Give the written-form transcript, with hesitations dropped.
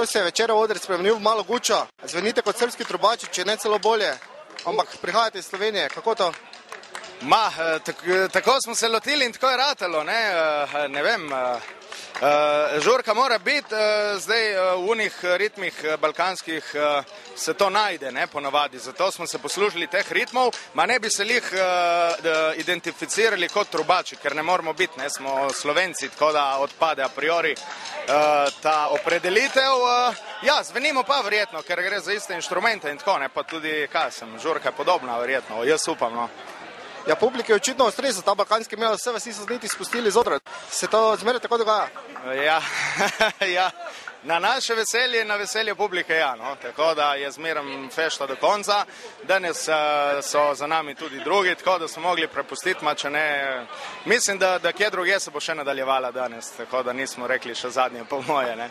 se je večer oder spremenil v malo gučo, zvenite kot srbski trubači, če ne celo bolje, ampak prihajate iz Slovenije, kako to? Tako smo se lotili in tako je ratalo, ne vem, žurka mora biti, zdaj v unih ritmih balkanskih se to najde, ne, ponovadi, zato smo se poslužili teh ritmov, ma ne bi se lih identificirali kot trubači, ker ne moramo biti, ne, smo Slovenci, tako da odpade a priori ta opredelitev, ja, zvenimo pa verjetno, ker gre za iste inštrumente in tako, ne, pa tudi, žurka je podobna verjetno, jaz upam, no. Ja, publike je očitno ustrezal ta balkanski mel, vse vas niso niti spustili zodra. Se to zmeraj tako dogaja? Ja, na naše veselje in na veselje publike, ja, no, tako da je zmeraj fešta do konca. Danes so za nami tudi drugi, tako da smo mogli prepustiti, ma če ne, mislim, da kje druge se bo še nadaljevala danes, tako da nismo rekli še zadnje po moje, ne.